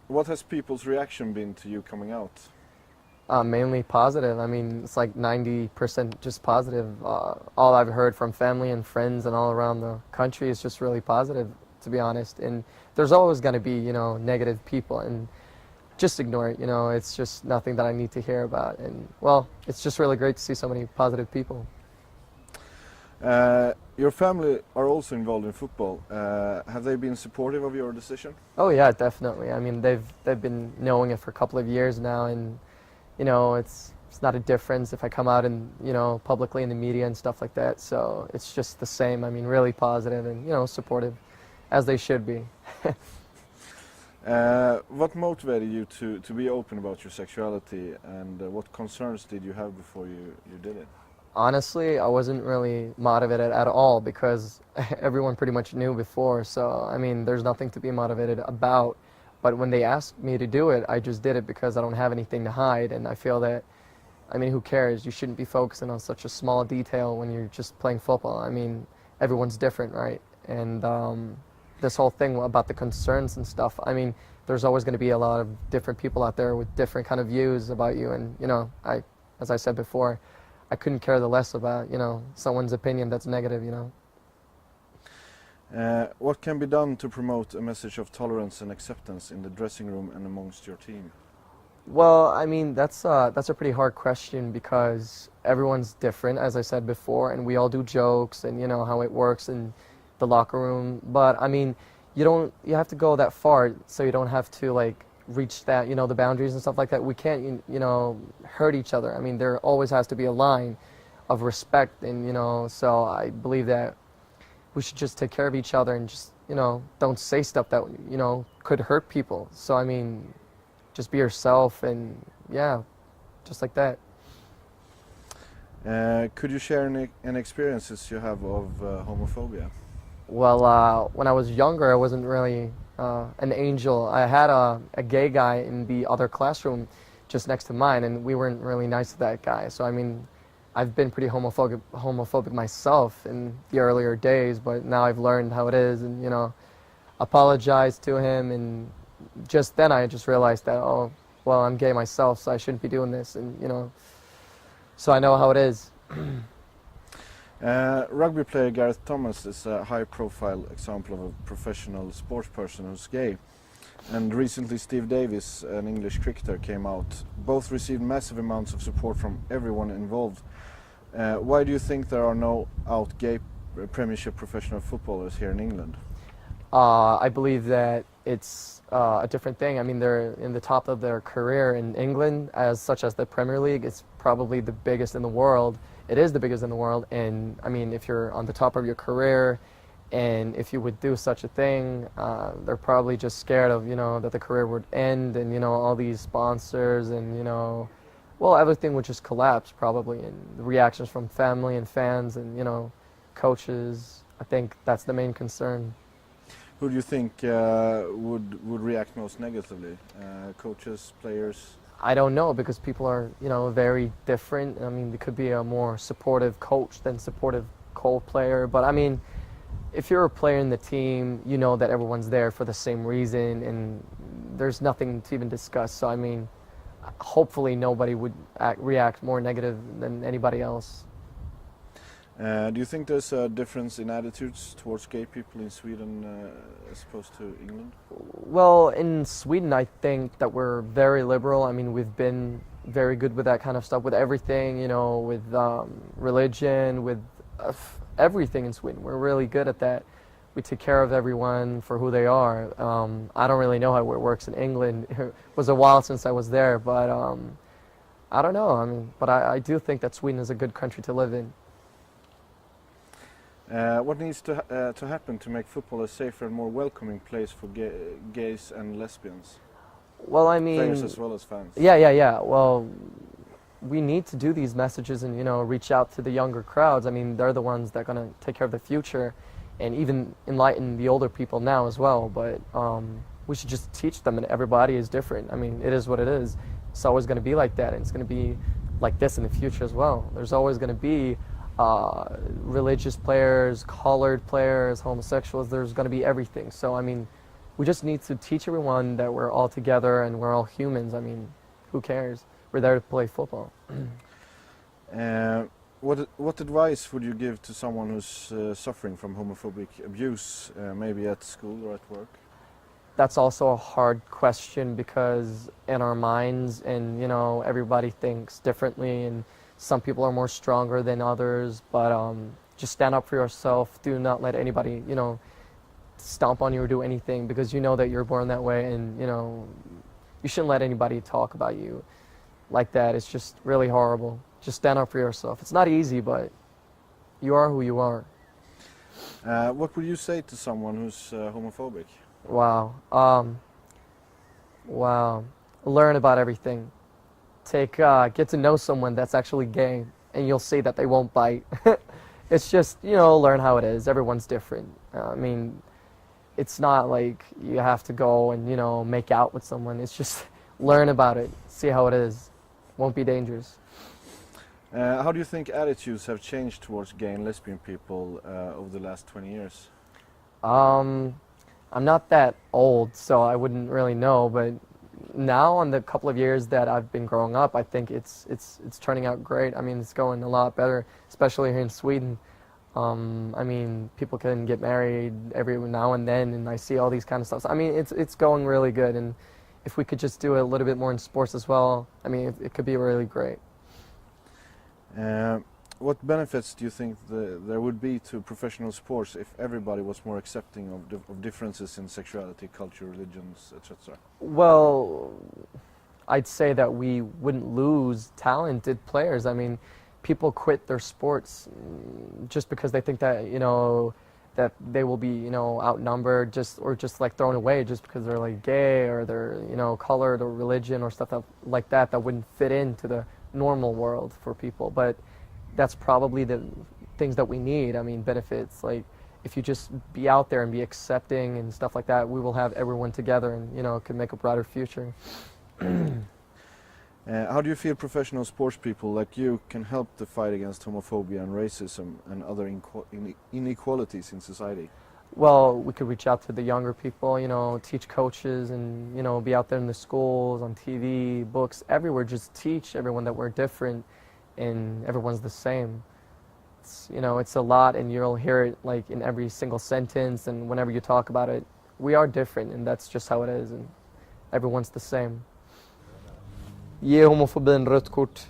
What has people's reaction been to you coming out? Mainly positive. I mean, it's like 90% just positive. All I've heard from family and friends and all around the country is just really positive, to be honest. And there's always going to be, negative people, and just ignore it. It's just nothing that I need to hear about. And, well, it's just really great to see so many positive people. Your family are also involved in football. Have they been supportive of your decision? Oh, yeah, definitely. I mean, they've been knowing it for a couple of years now, and it's not a difference if I come out and, publicly in the media and stuff like that. So it's just the same. I mean, really positive and, supportive, as they should be. What motivated you to be open about your sexuality, and what concerns did you have before you did it? Honestly, I wasn't really motivated at all because everyone pretty much knew before. So, I mean, there's nothing to be motivated about. But when they asked me to do it, I just did it because I don't have anything to hide. And I feel that, I mean, who cares? You shouldn't be focusing on such a small detail when you're just playing football. I mean, everyone's different, right? And this whole thing about the concerns and stuff, I mean, there's always going to be a lot of different people out there with different kind of views about you. And, as I said before, I couldn't care the less about, someone's opinion that's negative, What can be done to promote a message of tolerance and acceptance in the dressing room and amongst your team? Well, I mean, that's a pretty hard question because everyone's different, as I said before, and we all do jokes and, how it works in the locker room. But, I mean, you have to go that far so you don't have to, reach that, the boundaries and stuff like that. We can't, hurt each other. I mean, there always has to be a line of respect, and, so I believe that we should just take care of each other and just, don't say stuff that, could hurt people. So, I mean, just be yourself and, yeah, just like that. Could you share any experiences you have of homophobia? Well, when I was younger, I wasn't really an angel. I had a gay guy in the other classroom just next to mine, and we weren't really nice to that guy. So, I mean, I've been pretty homophobic myself in the earlier days, but now I've learned how it is and, apologized to him. And just then I just realized that, oh, well, I'm gay myself, so I shouldn't be doing this. And, so I know how it is. Rugby player Gareth Thomas is a high-profile example of a professional sports person who's gay. And recently Steve Davis, an English cricketer, came out. Both received massive amounts of support from everyone involved. Why do you think there are no out gay Premiership professional footballers here in England? I believe that it's a different thing. I mean, they're in the top of their career in England, such as the Premier League. It's probably the biggest in the world. It is the biggest in the world, and I mean, if you're on the top of your career, and if you would do such a thing, they're probably just scared of, that the career would end, and, all these sponsors, and, well, everything would just collapse probably, and the reactions from family and fans and, coaches. I think that's the main concern. Who do you think would react most negatively? Coaches, players? I don't know, because people are, very different. I mean, there could be a more supportive coach than supportive player. But I mean, if you're a player in the team, you know that everyone's there for the same reason, and there's nothing to even discuss. So I mean, hopefully nobody would react more negative than anybody else. Do you think there's a difference in attitudes towards gay people in Sweden as opposed to England? Well, in Sweden, I think that we're very liberal. I mean, we've been very good with that kind of stuff, with everything, with religion, with everything in Sweden. We're really good at that. We take care of everyone for who they are. I don't really know how it works in England. It was a while since I was there, but I don't know. I mean, but I do think that Sweden is a good country to live in. What needs to happen to make football a safer and more welcoming place for gays and lesbians? Well, I mean, players as well as fans. Yeah. Well, we need to do these messages and reach out to the younger crowds. I mean, they're the ones that are going to take care of the future, and even enlighten the older people now as well. But we should just teach them, and everybody is different. I mean, it is what it is. It's always going to be like that, and it's going to be like this in the future as well. There's always going to be religious players, colored players, homosexuals. There's going to be everything. So I mean, we just need to teach everyone that we're all together and we're all humans. I mean, who cares? We're there to play football. What advice would you give to someone who's suffering from homophobic abuse, maybe at school or at work? That's also a hard question because in our minds, and you know, everybody thinks differently, and some people are more stronger than others, but just stand up for yourself. Do not let anybody, you know, stomp on you or do anything, because you know that you're born that way, and you know, you shouldn't let anybody talk about you like that. It's just really horrible. Just stand up for yourself. It's not easy, but you are who you are. What would you say to someone who's homophobic? Wow. Wow. Learn about everything. Get to know someone that's actually gay, and you'll see that they won't bite. It's just, you know, learn how it is. Everyone's different. I mean, it's not like you have to go and, you know, make out with someone. It's just learn about it. See how it is. Won't be dangerous. How do you think attitudes have changed towards gay and lesbian people over the last 20 years? I'm not that old, so I wouldn't really know, but now on the couple of years that I've been growing up, I think it's turning out great. I mean, it's going a lot better, especially here in Sweden. I mean, people can get married every now and then, and I see all these kind of stuff. So, I mean, it's going really good, and if we could just do it a little bit more in sports as well, I mean, it could be really great. What benefits do you think there would be to professional sports if everybody was more accepting of differences in sexuality, culture, religions, etc.? Well, I'd say that we wouldn't lose talented players. I mean, people quit their sports just because they think that, you know, that they will be, you know, outnumbered or just like thrown away just because they're like gay or they're, you know, colored or religion or stuff like that wouldn't fit into the normal world for people. But that's probably the things that we need. I mean, benefits, like if you just be out there and be accepting and stuff like that, we will have everyone together and, you know, can make a brighter future. How do you feel professional sports people like you can help the fight against homophobia and racism and other inequalities in society? Well, we could reach out to the younger people, you know, teach coaches and, you know, be out there in the schools, on TV, books, everywhere. Just teach everyone that we're different and everyone's the same. It's, you know, it's a lot, and you'll hear it like in every single sentence and whenever you talk about it. We are different, and that's just how it is, and everyone's the same. Ge homofobin rött kort.